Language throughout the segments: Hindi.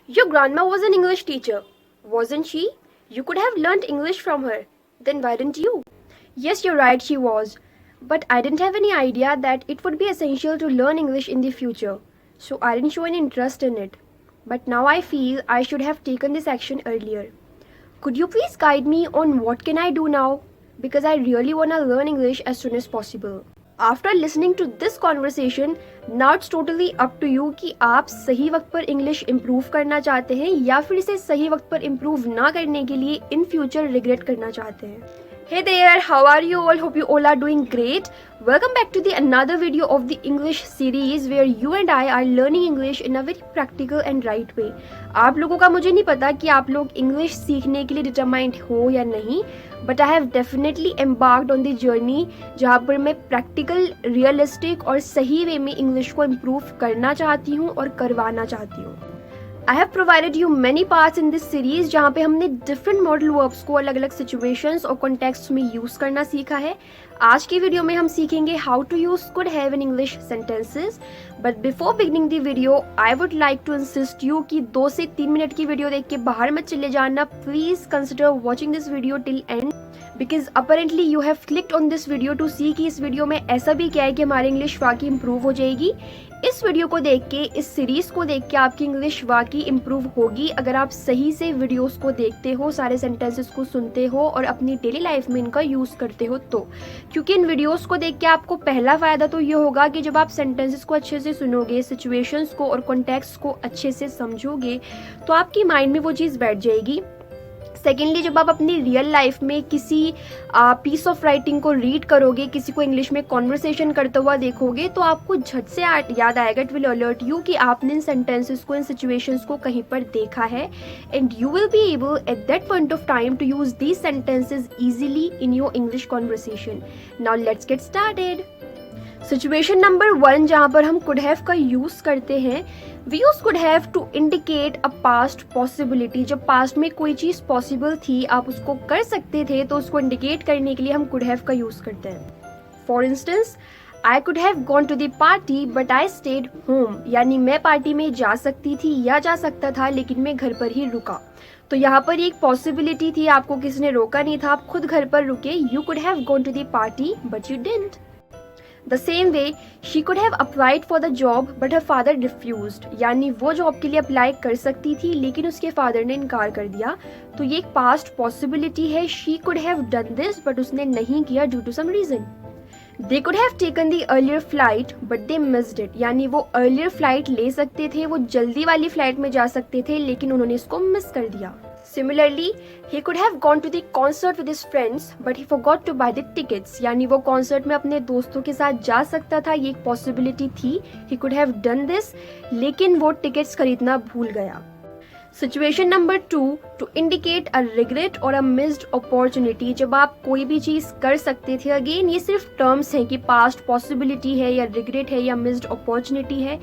Your grandma was an English teacher, wasn't she? You could have learnt English from her. Then why didn't you? Yes, you're right, she was. But I didn't have any idea that it would be essential to learn English in the future. So I didn't show any interest in it. But now I feel I should have taken this action earlier. Could you please guide me on what can I do now? Because I really want to learn English as soon as possible. After listening to this conversation, now it's totally up to you कि आप सही वक्त पर इंग्लिश इम्प्रूव करना चाहते हैं या फिर इसे सही वक्त पर इम्प्रूव ना करने के लिए इन फ्यूचर रिग्रेट करना चाहते हैं. Hey there, how are you all? Hope you all are doing great. Welcome back to the another video of the English series where you and I are learning English in a very practical and right way. आप लोगों का मुझे नहीं पता कि आप लोग इंग्लिश सीखने के लिए डिटरमाइंड हो या नहीं, but I have definitely embarked on the journey जहाँ पर मैं प्रैक्टिकल, रियलिस्टिक और सही वे में इंग्लिश को इम्प्रूव करना चाहती हूँ और करवाना चाहती हूँ. I have provided you many parts in this series जहाँ पे हमने डिफरेंट मॉडल वर्ब्स को अलग अलग सिचुएशंस और कॉन्टेक्स्ट में यूज़ करना सीखा है. आज की वीडियो में हम सीखेंगे how to use could have in English sentences. But before beginning the video I would like to insist you कि 2 से 3 मिनट की वीडियो देख के बाहर मत चले जाना. Please consider watching this video till end because apparently you have clicked on this video to see कि इस वीडियो में ऐसा भी क्या है कि हमारी इंग्लिश वाकई इंप्रूव हो जाएगी. इस वीडियो को देख के, इस सीरीज को देख के आपकी इंग्लिश वाकई इंप्रूव होगी अगर आप सही से वीडियोस को देखते हो, सारे सेंटेंसेस को सुनते हो और अपनी डेली लाइफ में इनका यूज़ करते हो तो. क्योंकि इन वीडियोस को देख के आपको पहला फ़ायदा तो ये होगा कि जब आप सेंटेंसेस को अच्छे से सुनोगे, सिचुएशंस को और कॉन्टेक्स्ट को अच्छे से समझोगे तो आपकी माइंड में वो चीज़ बैठ जाएगी. सेकेंडली, जब आप अपनी रियल लाइफ में किसी पीस ऑफ राइटिंग को रीड करोगे, किसी को इंग्लिश में कॉन्वर्सेशन करता हुआ देखोगे तो आपको झट से याद आएगा, इट विल अलर्ट यू कि आपने इन सेंटेंसेस को, इन सिचुएशंस को कहीं पर देखा है and you will be able at that point of time to use these sentences easily in your English conversation. Now let's get started. Situation number 1 जहाँ पर हम कुड हैव का यूज़ करते हैं, we use could have to indicate a past possibility. जब पास्ट में कोई चीज़ पॉसिबल थी, आप उसको कर सकते थे, तो उसको इंडिकेट करने के लिए हम कुड हैव का यूज़ करते हैं. For instance, I could have gone to the party but I stayed home. यानी मैं पार्टी में जा सकती थी या जा सकता था लेकिन मैं घर पर ही रुका. तो यहाँ पर एक पॉसिबिलिटी थी, आपको किसी ने रोका नहीं था, आप खुद घर पर रुके. You could have gone to the party but you didn't. The same way, she could have applied for the job but her father refused. यानी वो जॉब के लिए अप्लाई कर सकती थी लेकिन उसके फादर ने इनकार कर दिया. तो ये एक पास्ट पॉसिबिलिटी है. She could have done this but उसने नहीं किया due to some reason. They could have taken the earlier flight but they missed it. यानी वो earlier flight ले सकते थे, वो जल्दी वाली फ्लाइट में जा सकते थे लेकिन उन्होंने इसको मिस कर दिया. Similarly, he could have gone to the concert with his friends, but he forgot to buy the tickets. यानी वो कॉन्सर्ट में अपने दोस्तों के साथ जा सकता था, ये एक पॉसिबिलिटी थी. He could have done this, लेकिन वो टिकट्स खरीदना भूल गया. Situation number 2, to indicate a regret और अ मिस्ड अपॉर्चुनिटी. जब आप कोई भी चीज़ कर सकते थे, अगेन ये सिर्फ टर्म्स हैं कि पास्ट पॉसिबिलिटी है या रिग्रेट है या मिस्ड अपॉर्चुनिटी है.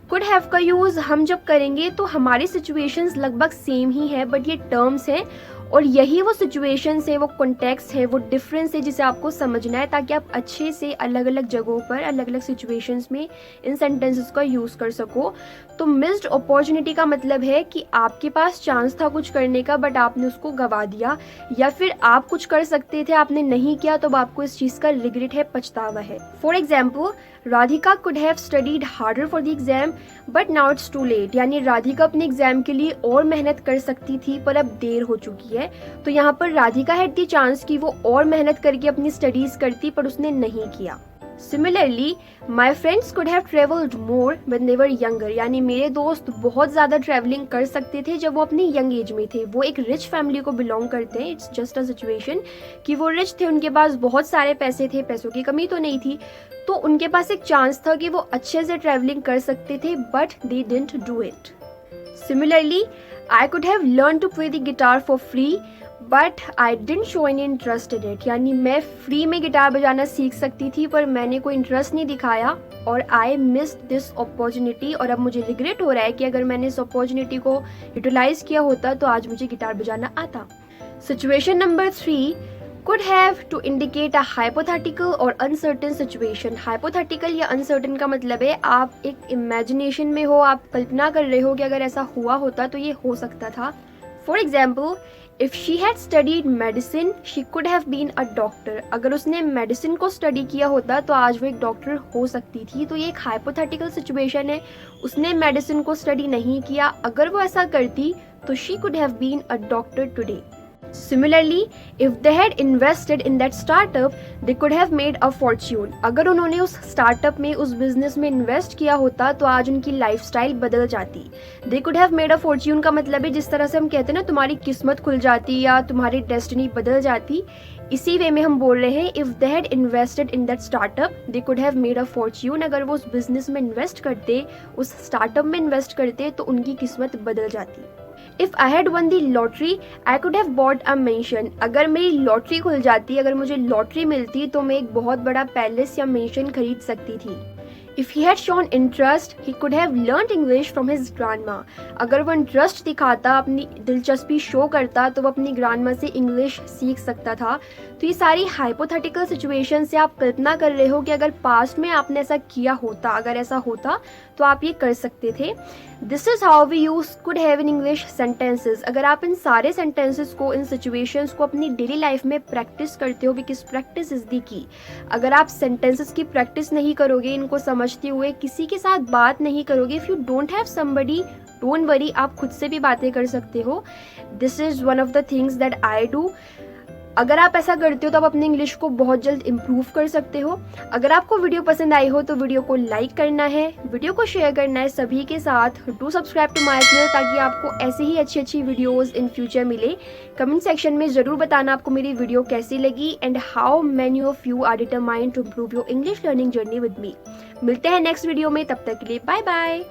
कुड हैव का यूज़ हम जब करेंगे तो हमारी सिचुएशंस लगभग सेम ही है, बट ये टर्म्स हैं और यही वो सिचुएशंस है, वो कॉन्टेक्स्ट है, वो डिफरेंस है जिसे आपको समझना है ताकि आप अच्छे से अलग अलग जगहों पर, अलग अलग सिचुएशंस में इन सेंटेंसेस का यूज़ कर सको. तो मिस्ड अपॉर्चुनिटी का मतलब है कि आपके पास चांस था कुछ करने का बट आपने उसको गंवा दिया, या फिर आप कुछ कर सकते थे, आपने नहीं किया तो अब आपको इस चीज़ का रिग्रेट है, पछतावा है. For example, Radhika could have studied harder for the exam but now it's too late. यानी राधिका अपने एग्जाम के लिए और मेहनत कर सकती थी पर अब देर हो चुकी है. तो यहाँ पर राधिका हैड दी चांस कि वो और मेहनत करके अपनी स्टडीज करती पर उसने नहीं किया. Similarly, my friends could have travelled more when they were younger. यानी मेरे दोस्त बहुत ज़्यादा ट्रैवलिंग कर सकते थे जब वो अपनी यंग एज में थे. वो एक रिच फैमिली को बिलोंग करते हैं. इट्स जस्ट अ सिचुएशन कि वो रिच थे, उनके पास बहुत सारे पैसे थे, पैसों की कमी तो नहीं थी, तो उनके पास एक चांस था कि वो अच्छे से ट्रैवलिंग कर सकते थे but they didn't do it. Similarly, I could have learn to play the guitar for free but I didn't show any interest in it. यानी मैं फ्री में गिटार बजाना सीख सकती थी पर मैंने कोई इंटरेस्ट नहीं दिखाया और आई मिस्ड दिस अपॉर्चुनिटी. और अब मुझे रिग्रेट हो रहा है कि अगर मैंने इस अपॉर्चुनिटी को यूटिलाइज किया होता तो आज मुझे गिटार बजाना आता. Situation number 3, could have to indicate a hypothetical or uncertain situation. Hypothetical या uncertain का मतलब है आप एक imagination में हो, आप कल्पना कर रहे हो कि अगर ऐसा हुआ होता तो ये हो सकता था. For example, if she had studied medicine, she could have been a doctor. अगर उसने medicine को study किया होता तो आज वो एक डॉक्टर हो सकती थी. तो ये एक hypothetical situation है. उसने medicine को study नहीं किया. अगर वो ऐसा करती तो she could have been a doctor today. Similarly, if they had invested in that startup, they could have made a fortune. अगर उन्होंने उस startup में, उस business में invest किया होता तो आज उनकी lifestyle बदल जाती. They could have made a fortune का मतलब है जिस तरह से हम कहते हैं ना तुम्हारी किस्मत खुल जाती या तुम्हारी destiny बदल जाती, इसी वे में हम बोल रहे हैं if they had invested in that startup, they could have made a fortune. अगर वो उस business में invest करते, उस startup में invest करते तो उनकी किस्मत बदल जाती. If I had won the lottery, I could have bought a mansion. अगर मेरी लॉटरी खुल जाती, अगर मुझे लॉटरी मिलती तो मैं एक बहुत बड़ा पैलेस या मेंशन खरीद सकती थी. If he had shown interest, he could have learned English from his grandma. अगर वो इंटरेस्ट दिखाता, अपनी दिलचस्पी शो करता तो वो अपनी ग्रैंडमा से इंग्लिश सीख सकता था. तो ये सारी हाइपोथेटिकल सिचुएशन से आप कल्पना कर रहे हो कि अगर पास्ट में आपने ऐसा किया होता, अगर ऐसा होता तो आप ये कर सकते थे. This is how we use could have in English sentences. अगर आप इन सारे सेंटेंसेस को, इन सिचुएशंस को अपनी डेली लाइफ में प्रैक्टिस करते हो, बिकॉज प्रैक्टिस इज दी की. अगर आप सेंटेंसेस की प्रैक्टिस नहीं करोगे, इनको समझते हुए किसी के साथ बात नहीं करोगे, if you don't have somebody, don't worry, आप खुद से भी बातें कर सकते हो. This is one of the things that I do. अगर आप ऐसा करते हो तो आप अपनी इंग्लिश को बहुत जल्द इम्प्रूव कर सकते हो. अगर आपको वीडियो पसंद आई हो तो वीडियो को लाइक करना है, वीडियो को शेयर करना है सभी के साथ. Do subscribe to my channel ताकि आपको ऐसे ही अच्छी अच्छी वीडियोस इन फ्यूचर मिले. कमेंट सेक्शन में ज़रूर बताना आपको मेरी वीडियो कैसी लगी and how many of you are determined to improve your English learning journey with me. मिलते हैं नेक्स्ट वीडियो में, तब तक के लिए बाय बाय.